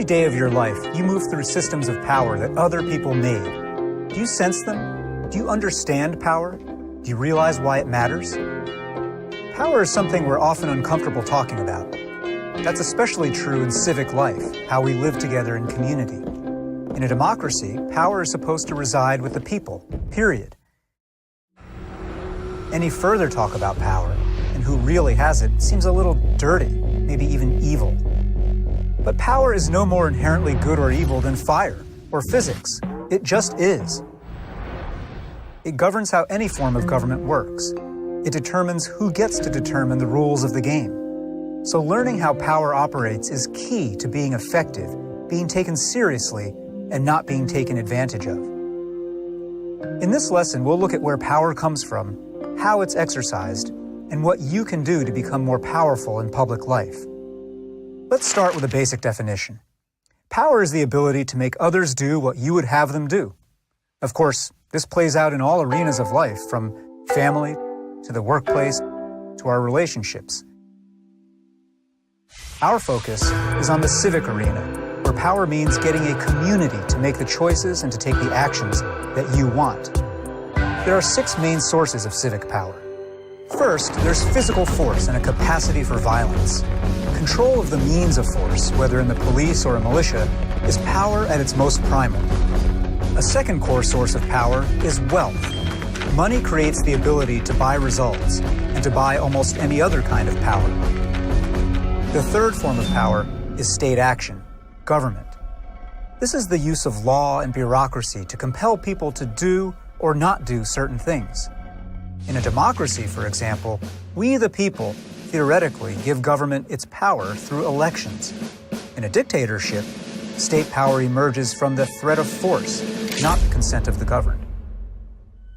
Every day of your life, you move through systems of power that other people made. Do you sense them? Do you understand power? Do you realize why it matters? Power is something we're often uncomfortable talking about. That's especially true in civic life, how we live together in community. In a democracy, power is supposed to reside with the people, period. Any further talk about power, and who really has it, seems a little dirty, maybe even evil. But power is no more inherently good or evil than fire or physics. It just is. It governs how any form of government works. It determines who gets to determine the rules of the game. So learning how power operates is key to being effective, being taken seriously, and not being taken advantage of. In this lesson, we'll look at where power comes from, how it's exercised, and what you can do to become more powerful in public life. Let's start with a basic definition. Power is the ability to make others do what you would have them do. Of course, this plays out in all arenas of life, from family to the workplace to our relationships. Our focus is on the civic arena, where power means getting a community to make the choices and to take the actions that you want. There are 6 main sources of civic power. First, there's physical force and a capacity for violence. Control of the means of force, whether in the police or a militia, is power at its most primal. A second core source of power is wealth. Money creates the ability to buy results and to buy almost any other kind of power. The third form of power is state action, government. This is the use of law and bureaucracy to compel people to do or not do certain things. In a democracy, for example, we the people theoretically give government its power through elections. In a dictatorship, state power emerges from the threat of force, not the consent of the governed.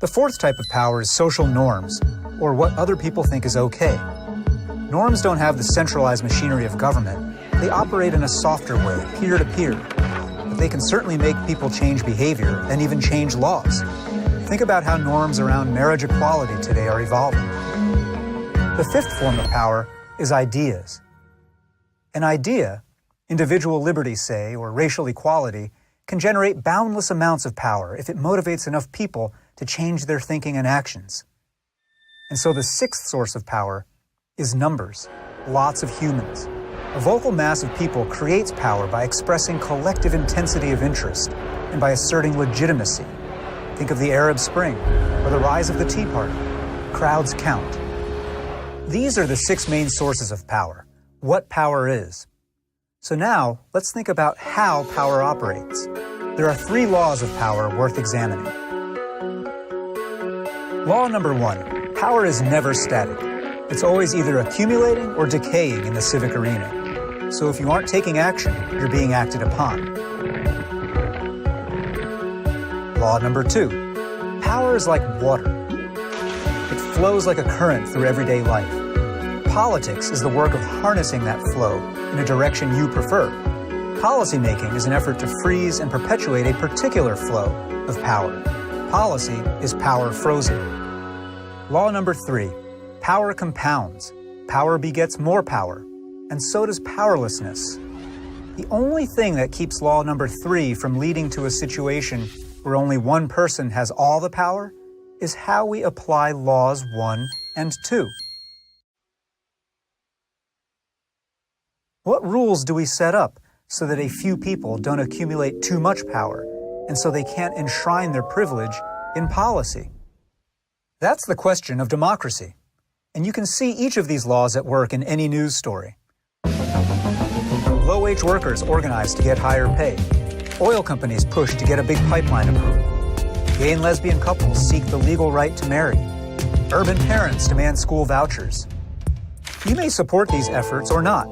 The fourth type of power is social norms, or what other people think is okay. Norms don't have the centralized machinery of government. They operate in a softer way, peer-to-peer. But they can certainly make people change behavior and even change laws. Think about how norms around marriage equality today are evolving. The fifth form of power is ideas. An idea, individual liberty, say, or racial equality, can generate boundless amounts of power if it motivates enough people to change their thinking and actions. And so the sixth source of power is numbers, lots of humans. A vocal mass of people creates power by expressing collective intensity of interest and by asserting legitimacy. Think of the Arab Spring or the rise of the Tea Party. Crowds count. These are the 6 main sources of power, what power is. So now, let's think about how power operates. There are 3 laws of power worth examining. Law number 1, power is never static. It's always either accumulating or decaying in the civic arena. So if you aren't taking action, you're being acted upon. Law number 2, power is like water. It flows like a current through everyday life. Politics is the work of harnessing that flow in a direction you prefer. Policymaking is an effort to freeze and perpetuate a particular flow of power. Policy is power frozen. Law number 3, power compounds. Power begets more power, and so does powerlessness. The only thing that keeps law number 3 from leading to a situation where only one person has all the power is how we apply laws 1 and 2. What rules do we set up so that a few people don't accumulate too much power, and so they can't enshrine their privilege in policy? That's the question of democracy, and you can see each of these laws at work in any news story. Low-wage workers organize to get higher pay. Oil companies push to get a big pipeline approved. Gay and lesbian couples seek the legal right to marry. Urban parents demand school vouchers. You may support these efforts or not.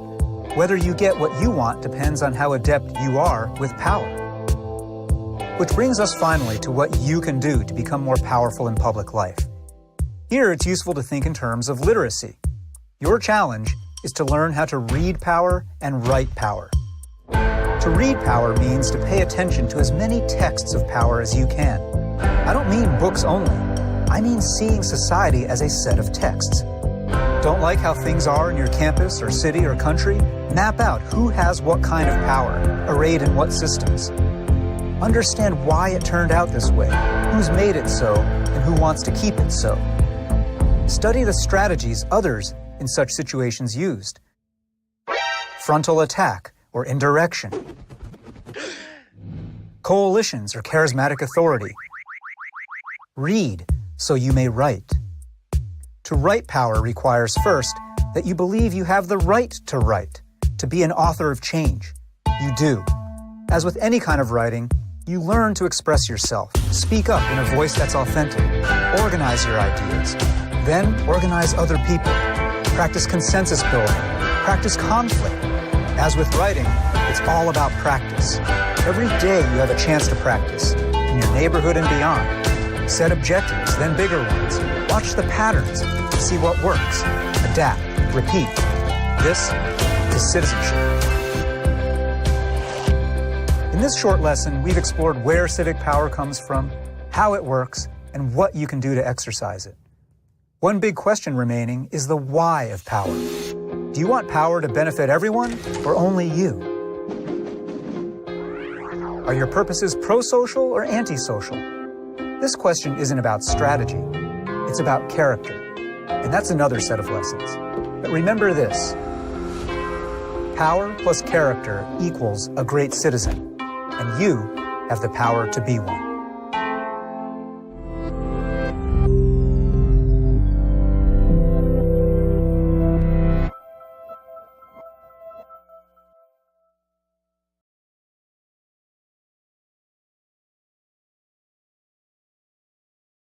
Whether you get what you want depends on how adept you are with power. Which brings us finally to what you can do to become more powerful in public life. Here, it's useful to think in terms of literacy. Your challenge is to learn how to read power and write power. To read power means to pay attention to as many texts of power as you can. I don't mean books only. I mean seeing society as a set of texts. Don't like how things are in your campus or city or country? Map out who has what kind of power, arrayed in what systems. Understand why it turned out this way, who's made it so, and who wants to keep it so. Study the strategies others in such situations used. Frontal attack or indirection. Coalitions or charismatic authority. Read so you may write. To write power requires first that you believe you have the right to write, to be an author of change. You do. As with any kind of writing, you learn to express yourself, speak up in a voice that's authentic, organize your ideas, then organize other people, practice consensus building, practice conflict. As with writing, it's all about practice. Every day you have a chance to practice, in your neighborhood and beyond. Set objectives, then bigger ones. Watch the patterns, see what works. Adapt, repeat. This is citizenship. In this short lesson, we've explored where civic power comes from, how it works, and what you can do to exercise it. One big question remaining is the why of power. Do you want power to benefit everyone or only you? Are your purposes pro-social or anti-social? This question isn't about strategy. It's about character. And that's another set of lessons. But remember this: power plus character equals a great citizen, and you have the power to be one.